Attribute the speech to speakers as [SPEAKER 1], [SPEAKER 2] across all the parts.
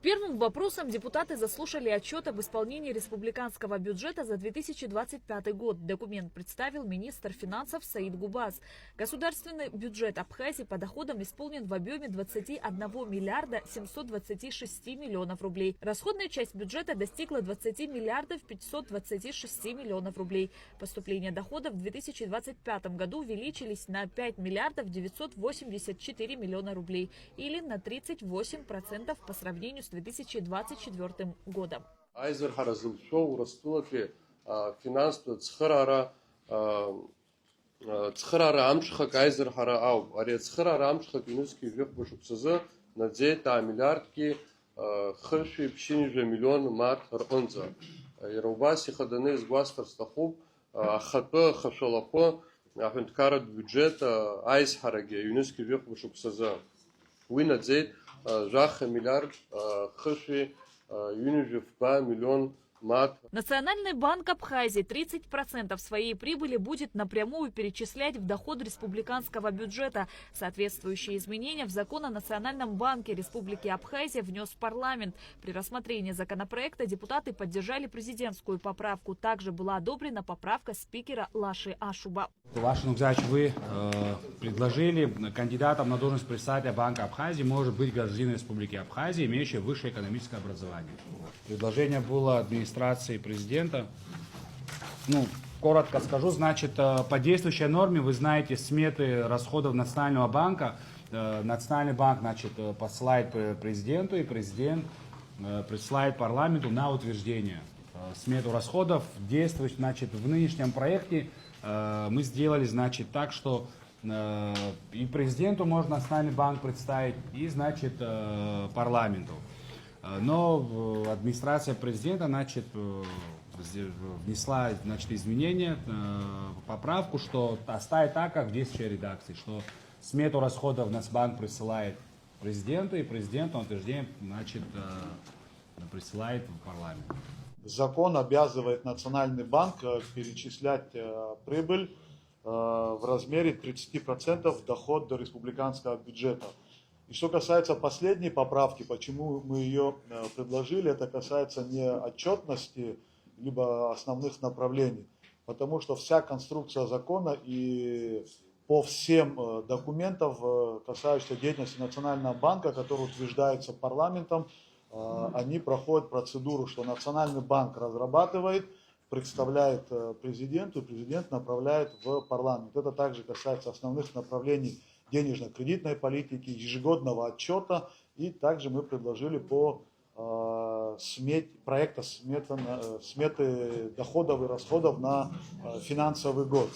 [SPEAKER 1] Первым вопросом депутаты заслушали отчет об исполнении республиканского бюджета за 2025 год. Документ представил министр финансов Саид Губаз. Государственный бюджет Абхазии по доходам исполнен в объеме 21 миллиарда 726 миллионов рублей. Расходная часть бюджета достигла 20 миллиардов 526 миллионов рублей. Поступления доходов в 2025 году увеличились на 5 миллиардов 984 миллиона рублей или на 38% по сравнению с 2024 годом.
[SPEAKER 2] Цхырара амшхак айзерхара ау. Ари цхырара амшхак юнуски вех бушуксазы на 9 миллиардки хырши пшинижа миллион мат рынза. Ирубаси хаданы из государства ахатпы хашалапы ахынткарат бюджет айзхараги юнуски вех бушуксазы. Уи на 9 жах миллиард хырши юнижа в миллион.
[SPEAKER 1] Национальный банк Абхазии 30% своей прибыли будет напрямую перечислять в доход республиканского бюджета. Соответствующие изменения в закон о Национальном банке Республики Абхазия внес парламент. При рассмотрении законопроекта депутаты поддержали президентскую поправку. Также была одобрена поправка спикера Лаши Ашуба.
[SPEAKER 3] Ваш Нукзач, вы предложили кандидатом на должность председателя Банка Абхазии может быть гражданин Республики Абхазия, имеющий высшее экономическое образование. Предложение было администрации президента. Коротко скажу, значит, по действующей норме, вы знаете, сметы расходов Национального банка. Национальный банк, значит, посылает президенту, и президент присылает парламенту на утверждение смету расходов. Действующих, значит, в нынешнем проекте мы сделали, значит, так, что и президенту можно Национальный банк представить, и, значит, парламенту. Но администрация президента, значит, внесла, значит, изменения, поправку, что оставить так, как в действующей редакции, что смету расходов Нацбанк присылает президенту, и президент на утверждение, значит, присылает в парламент.
[SPEAKER 4] Закон обязывает Национальный банк перечислять прибыль в размере 30% в доход до республиканского бюджета. И что касается последней поправки, почему мы ее предложили, это касается не отчетности, либо основных направлений, потому что вся конструкция закона и по всем документам, касающимся деятельности Национального банка, которые утверждаются парламентом, они проходят процедуру, что Национальный банк разрабатывает, представляет президенту, и президент направляет в парламент. Это также касается основных направлений денежно-кредитной политики, ежегодного отчета, и также мы предложили по проекта сметы доходов и расходов на финансовый год.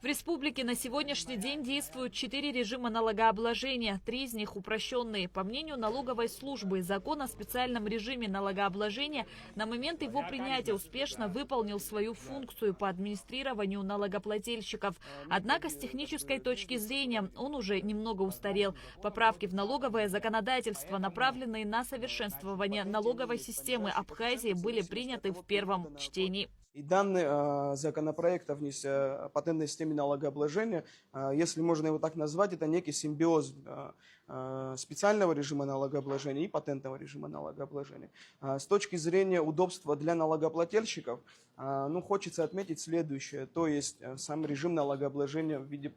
[SPEAKER 1] В республике на сегодняшний день действуют 4 режима налогообложения, 3 из них упрощенные. По мнению налоговой службы, закон о специальном режиме налогообложения на момент его принятия успешно выполнил свою функцию по администрированию налогоплательщиков. Однако с технической точки зрения он уже немного устарел. Поправки в налоговое законодательство, направленные на совершенствование налоговой системы Абхазии, были приняты в первом чтении.
[SPEAKER 5] И данный законопроект о патентной системе налогообложения, если можно его так назвать, это некий симбиоз специального режима налогообложения и патентного режима налогообложения. С точки зрения удобства для налогоплательщиков, хочется отметить следующее. То есть сам режим налогообложения в виде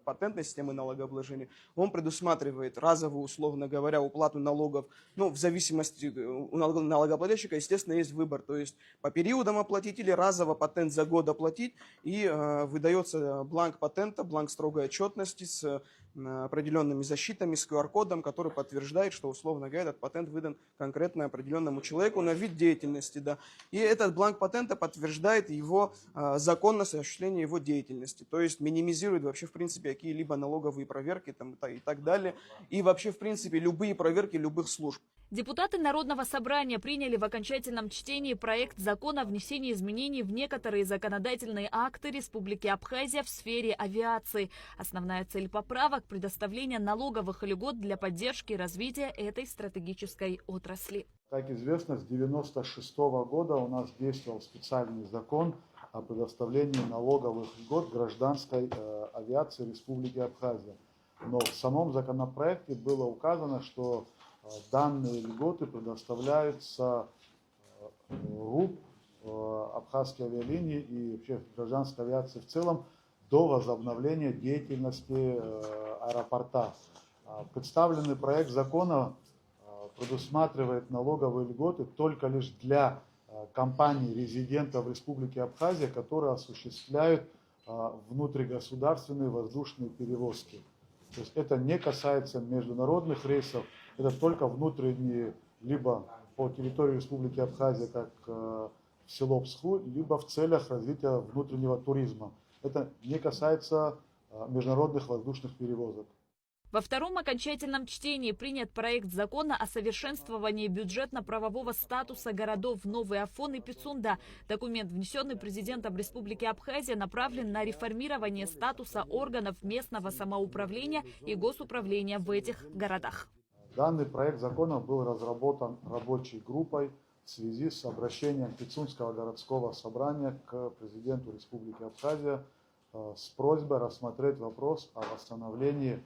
[SPEAKER 5] патентной системы налогообложения, он предусматривает разовую, условно говоря, уплату налогов. В зависимости у налогоплательщика, естественно, есть выбор. То есть по периодам оплатить или разово патент за год оплатить. И выдается бланк патента, бланк строгой отчетности с определенными защитами, с QR-кодом, который подтверждает, что, условно говоря, этот патент выдан конкретно определенному человеку на вид деятельности. Да. И этот бланк патента подтверждает его законность осуществления его деятельности. То есть минимизирует вообще, в принципе, какие-либо налоговые проверки и так далее. И вообще, в принципе, любые проверки любых служб.
[SPEAKER 1] Депутаты Народного собрания приняли в окончательном чтении проект закона о внесении изменений в некоторые законодательные акты Республики Абхазия в сфере авиации. Основная цель поправок – предоставление налоговых льгот для поддержки и развития этой стратегической отрасли.
[SPEAKER 4] Как известно, с 1996 года у нас действовал специальный закон о предоставлении налоговых льгот гражданской авиации Республики Абхазия. Но в самом законопроекте было указано, что данные льготы предоставляются РУП, Абхазской авиалинии и вообще гражданской авиации в целом до возобновления деятельности аэропорта. Представленный проект закона предусматривает налоговые льготы только лишь для компаний, резидентов Республики Абхазия, которые осуществляют внутригосударственные воздушные перевозки. То есть это не касается международных рейсов, это только внутренние, либо по территории Республики Абхазия, как в село Псху, либо в целях развития внутреннего туризма. Это не касается международных воздушных перевозок.
[SPEAKER 1] Во втором окончательном чтении принят проект закона о совершенствовании бюджетно-правового статуса городов Новый Афон и Пицунда. Документ, внесенный президентом Республики Абхазия, направлен на реформирование статуса органов местного самоуправления и госуправления в этих городах.
[SPEAKER 4] Данный проект закона был разработан рабочей группой в связи с обращением Пицунского городского собрания к президенту Республики Абхазия с просьбой рассмотреть вопрос о восстановлении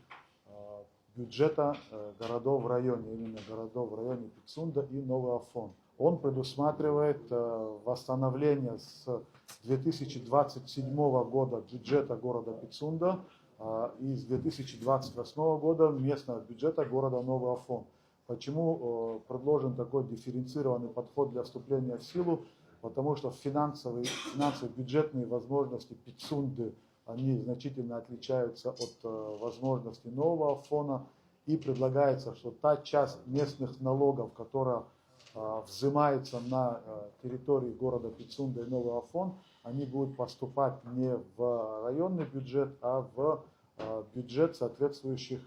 [SPEAKER 4] бюджета городов в районе, именно городов в районе Пицунда и Новый Афон. Он предусматривает восстановление с 2027 года бюджета города Пицунда и с 2028 года местного бюджета города Новый Афон. Почему предложен такой дифференцированный подход для вступления в силу? Потому что финансовые бюджетные возможности Пицунды, они значительно отличаются от возможностей Нового Афона. И предлагается, что та часть местных налогов, которая взимается на территории города Пицунда и Новый Афон, они будут поступать не в районный бюджет, а в бюджет соответствующих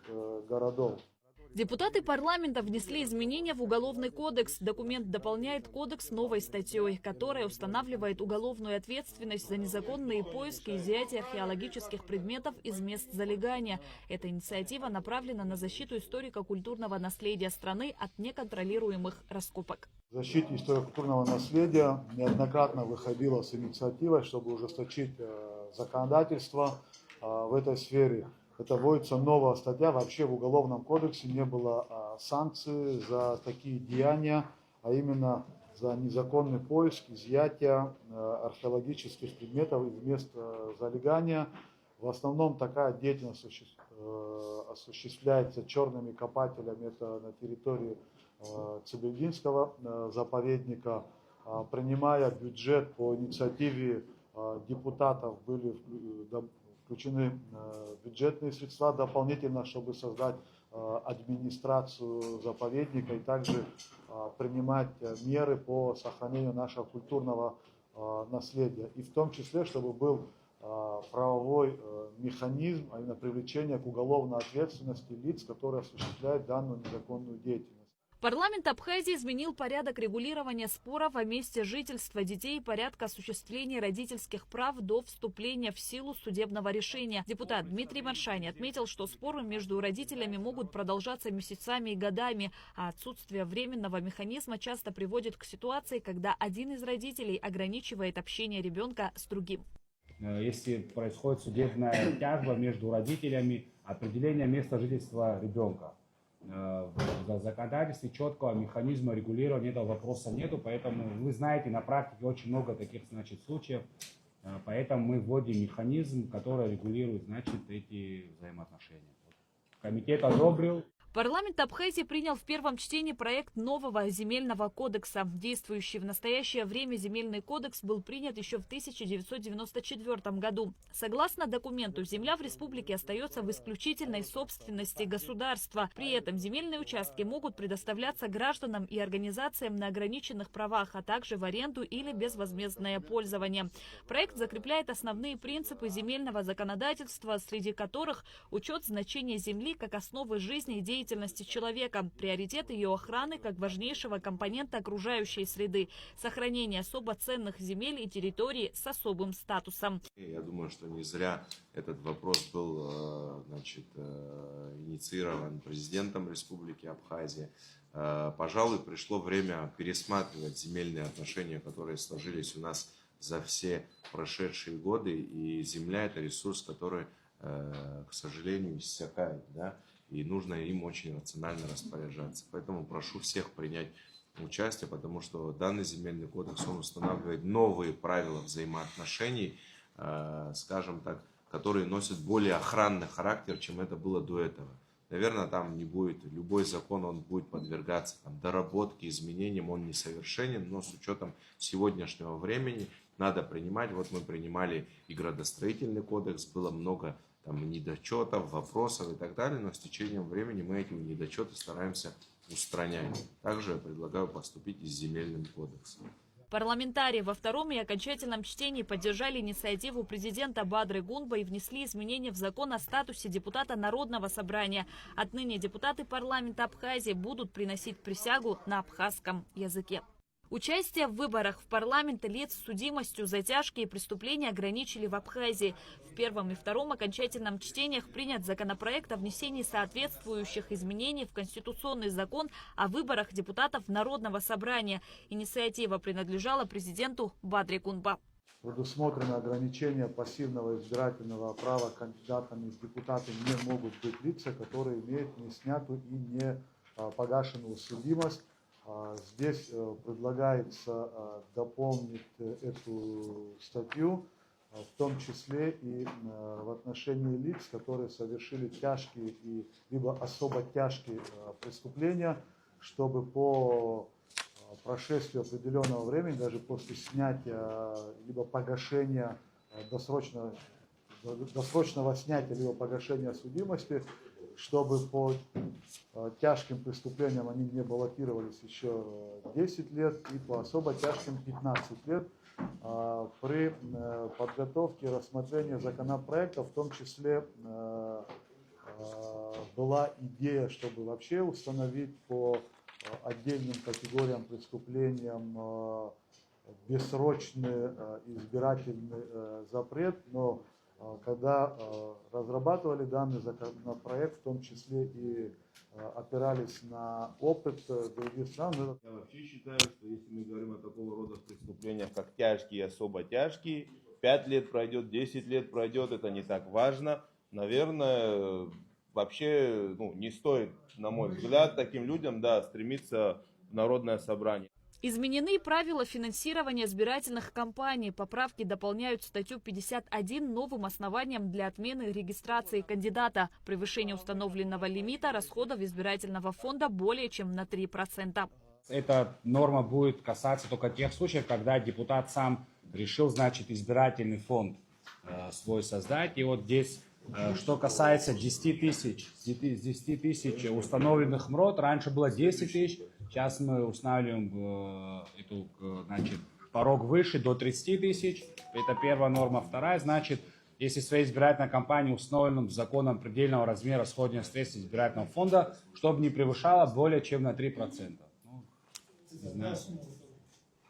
[SPEAKER 4] городов.
[SPEAKER 1] Депутаты парламента внесли изменения в Уголовный кодекс. Документ дополняет кодекс новой статьей, которая устанавливает уголовную ответственность за незаконные поиски и изъятие археологических предметов из мест залегания. Эта инициатива направлена на защиту историко-культурного наследия страны от неконтролируемых раскопок.
[SPEAKER 4] В защите историко-культурного наследия неоднократно выходила с инициативой, чтобы ужесточить законодательство в этой сфере. Это вводится новая статья. Вообще в Уголовном кодексе не было санкций за такие деяния, а именно за незаконный поиск, изъятие археологических предметов из мест залегания. В основном такая деятельность осуществляется черными копателями. Это на территории Цыбельдинского заповедника. Принимая бюджет по инициативе депутатов, были включены бюджетные средства дополнительно, чтобы создать администрацию заповедника и также принимать меры по сохранению нашего культурного наследия. И в том числе, чтобы был правовой механизм, а именно привлечение к уголовной ответственности лиц, которые осуществляют данную незаконную деятельность.
[SPEAKER 1] Парламент Абхазии изменил порядок регулирования споров о месте жительства детей и порядка осуществления родительских прав до вступления в силу судебного решения. Депутат Дмитрий Маршани отметил, что споры между родителями могут продолжаться месяцами и годами, а отсутствие временного механизма часто приводит к ситуации, когда один из родителей ограничивает общение ребенка с другим.
[SPEAKER 3] Если происходит судебная тяжба между родителями, определение места жительства ребенка. В законодательстве четкого механизма регулирования этого вопроса нету, поэтому вы знаете, на практике очень много таких, случаев, поэтому мы вводим механизм, который регулирует, эти взаимоотношения. Комитет одобрил.
[SPEAKER 1] Парламент Абхазии принял в первом чтении проект нового земельного кодекса. Действующий в настоящее время земельный кодекс был принят еще в 1994 году. Согласно документу, земля в республике остается в исключительной собственности государства. При этом земельные участки могут предоставляться гражданам и организациям на ограниченных правах, а также в аренду или безвозмездное пользование. Проект закрепляет основные принципы земельного законодательства, среди которых учет значения земли как основы жизни и деятельности человека, приоритет ее охраны как важнейшего компонента окружающей среды, сохранение особо ценных земель и территорий с особым статусом.
[SPEAKER 6] Я думаю, что не зря этот вопрос был инициирован президентом Республики Абхазия. Пожалуй, пришло время пересматривать земельные отношения, которые сложились у нас за все прошедшие годы, и земля – это ресурс, который, к сожалению, иссякает, да? и нужно им очень рационально распоряжаться. Поэтому прошу всех принять участие, потому что данный земельный кодекс, он устанавливает новые правила взаимоотношений, скажем так, которые носят более охранный характер, чем это было до этого. Наверное, там не будет, любой закон, он будет подвергаться там доработке, изменениям, он несовершенен, но с учетом сегодняшнего времени надо принимать. Вот мы принимали и градостроительный кодекс, было много там недочетов, вопросов и так далее, но с течением времени мы эти недочеты стараемся устранять. Также я предлагаю поступить и с земельным кодексом.
[SPEAKER 1] Парламентарии во втором и окончательном чтении поддержали инициативу президента Бадры Гунба и внесли изменения в закон о статусе депутата Народного собрания. Отныне депутаты парламента Абхазии будут приносить присягу на абхазском языке. Участие в выборах в парламент лиц с судимостью за тяжкие преступления ограничили в Абхазии. В первом и втором окончательном чтениях принят законопроект о внесении соответствующих изменений в Конституционный закон о выборах депутатов Народного собрания. Инициатива принадлежала президенту Бадре Гунба.
[SPEAKER 4] Предусмотрено ограничение пассивного избирательного права кандидатами в депутаты не могут быть лица, которые имеют не снятую и не погашенную судимость. Здесь предлагается дополнить эту статью, в том числе и в отношении лиц, которые совершили тяжкие и либо особо тяжкие преступления, чтобы по прошествии определенного времени, даже после снятия либо погашения досрочного снятия либо погашения судимости, чтобы по тяжким преступлениям они не баллотировались еще 10 лет и по особо тяжким 15 лет. При подготовке и рассмотрении законопроекта в том числе была идея, чтобы вообще установить по отдельным категориям преступлениям бессрочный избирательный запрет, но когда разрабатывали данный законопроект, в том числе и опирались на опыт других стран.
[SPEAKER 7] Я вообще считаю, что если мы говорим о такого рода преступлениях, как тяжкие и особо тяжкие, 5 лет пройдет, 10 лет пройдет, это не так важно. Наверное, вообще не стоит, на мой взгляд, таким людям стремиться в народное собрание.
[SPEAKER 1] Изменены правила финансирования избирательных кампаний. Поправки дополняют статью 51 новым основанием для отмены регистрации кандидата. Превышение установленного лимита расходов избирательного фонда более чем на 3%.
[SPEAKER 3] Эта норма будет касаться только тех случаев, когда депутат сам решил, избирательный фонд свой создать. И вот здесь, что касается 10 тысяч установленных МРОТ, раньше было 10 тысяч. Сейчас мы устанавливаем порог выше, до 30 тысяч. Это первая норма. Вторая, если в своей избирательной кампании установленным законом предельного размера расходных средств избирательного фонда, чтобы не превышало более чем на 3%.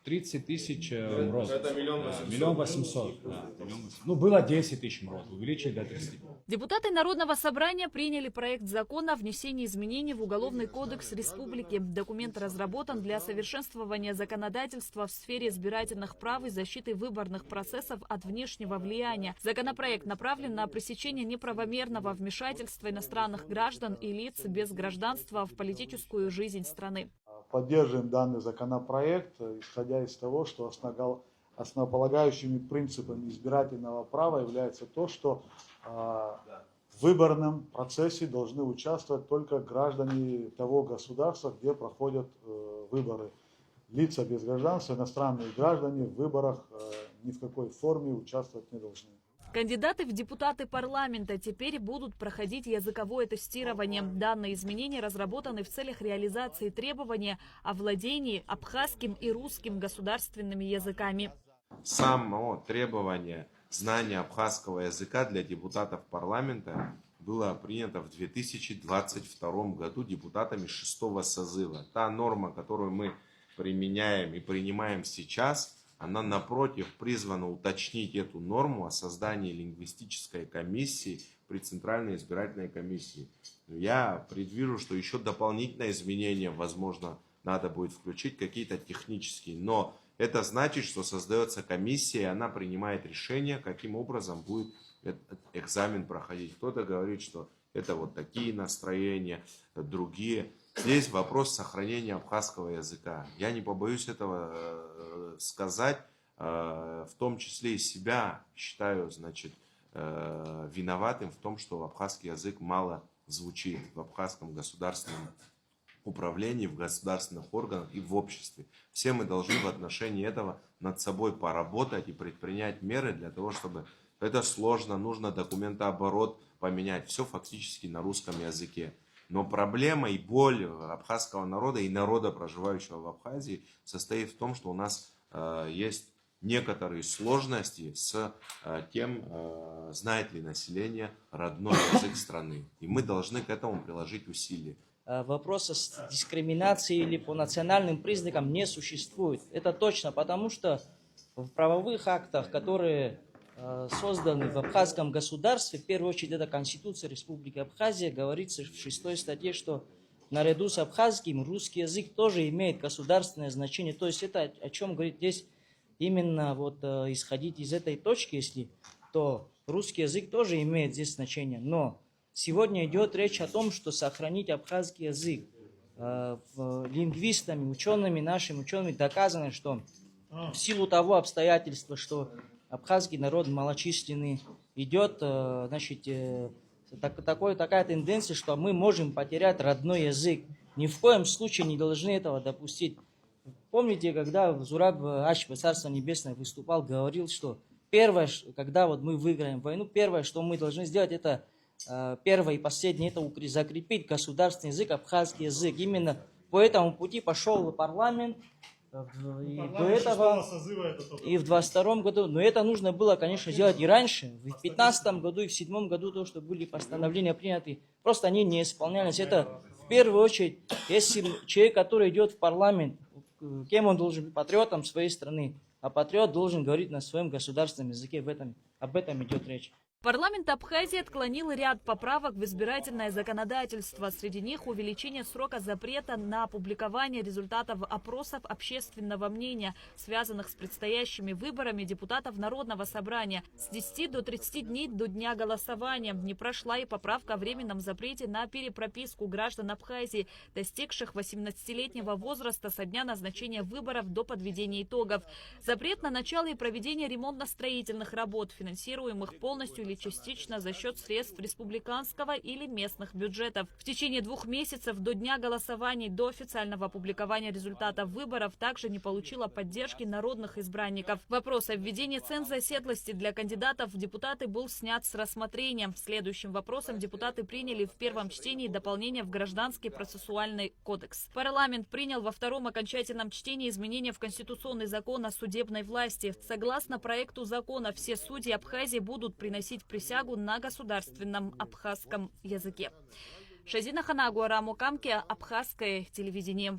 [SPEAKER 3] 30 тысяч МРОТ.
[SPEAKER 7] Это
[SPEAKER 3] 1 800 000. Было 10 тысяч МРОТ, увеличили до 30.
[SPEAKER 1] Депутаты Народного собрания приняли проект закона о внесении изменений в Уголовный кодекс Республики. Документ разработан для совершенствования законодательства в сфере избирательных прав и защиты выборных процессов от внешнего влияния. Законопроект направлен на пресечение неправомерного вмешательства иностранных граждан и лиц без гражданства в политическую жизнь страны.
[SPEAKER 4] Поддерживаем данный законопроект, исходя из того, что основополагающими принципами избирательного права является то, что в выборном процессе должны участвовать только граждане того государства, где проходят выборы. Лица без гражданства, иностранные граждане в выборах ни в какой форме участвовать не должны.
[SPEAKER 1] Кандидаты в депутаты парламента теперь будут проходить языковое тестирование. Данные изменения разработаны в целях реализации требования о владении абхазским и русским государственными языками.
[SPEAKER 6] Само требование знания абхазского языка для депутатов парламента было принято в 2022 году депутатами 6-го созыва. Та норма, которую мы применяем и принимаем сейчас, она, напротив, призвана уточнить эту норму о создании лингвистической комиссии при Центральной избирательной комиссии. Я предвижу, что еще дополнительные изменения, возможно, надо будет включить, какие-то технические. Но это значит, что создается комиссия, и она принимает решение, каким образом будет этот экзамен проходить. Кто-то говорит, что это вот такие настроения, другие. Здесь вопрос сохранения абхазского языка. Я не побоюсь этого сказать, в том числе и себя считаю, значит, виноватым в том, что абхазский язык мало звучит в абхазском государственном управлении, в государственных органах и в обществе. Все мы должны в отношении этого над собой поработать и предпринять меры для того, чтобы... Это сложно, нужно документооборот поменять. Все фактически на русском языке. Но проблема и боль абхазского народа и народа, проживающего в Абхазии, состоит в том, что у нас есть некоторые сложности с тем, знает ли население родной язык страны. И мы должны к этому приложить усилия.
[SPEAKER 8] Вопроса с дискриминацией или по национальным признакам не существует. Это точно, потому что в правовых актах, которые созданы в абхазском государстве, в первую очередь это Конституция Республики Абхазия, говорится в 6 статье, что наряду с абхазским русский язык тоже имеет государственное значение. То есть это о чем говорит здесь именно вот исходить из этой точки, если то русский язык тоже имеет здесь значение. Но сегодня идет речь о том, что сохранить абхазский язык. Лингвистами, учеными, нашими учеными доказано, что в силу того обстоятельства, что абхазский народ малочисленный, идет, значит, такая тенденция, что мы можем потерять родной язык. Ни в коем случае не должны этого допустить. Помните, когда Зураб Ачба, Царство Небесное, выступал, говорил, что первое, когда вот мы выиграем войну, первое, что мы должны сделать, это первое и последнее, это закрепить государственный язык, абхазский язык. Именно по этому пути пошел парламент. И до этого, и в 22 году, но это нужно было, конечно, сделать и раньше, в 15 году и в 7 году, то, что были постановления приняты, просто они не исполнялись. Это в первую очередь, если человек, который идет в парламент, кем он должен быть? Патриотом своей страны, а патриот должен говорить на своем государственном языке, об этом идет речь.
[SPEAKER 1] Парламент Абхазии отклонил ряд поправок в избирательное законодательство. Среди них увеличение срока запрета на публикование результатов опросов общественного мнения, связанных с предстоящими выборами депутатов Народного собрания. С 10 до 30 дней до дня голосования. Не прошла и поправка о временном запрете на перепрописку граждан Абхазии, достигших 18-летнего возраста со дня назначения выборов до подведения итогов. Запрет на начало и проведение ремонтно-строительных работ, финансируемых полностью или частично за счет средств республиканского или местных бюджетов. В течение 2 месяцев до дня голосования до официального опубликования результатов выборов также не получила поддержки народных избранников. Вопрос о введении ценза оседлости для кандидатов в депутаты был снят с рассмотрения. Следующим вопросом депутаты приняли в первом чтении дополнение в Гражданский процессуальный кодекс. Парламент принял во втором окончательном чтении изменения в Конституционный закон о судебной власти. Согласно проекту закона, все судьи Абхазии будут приносить присягу на государственном абхазском языке. Шазина Ханагу, Араму Камке, Абхазское телевидение.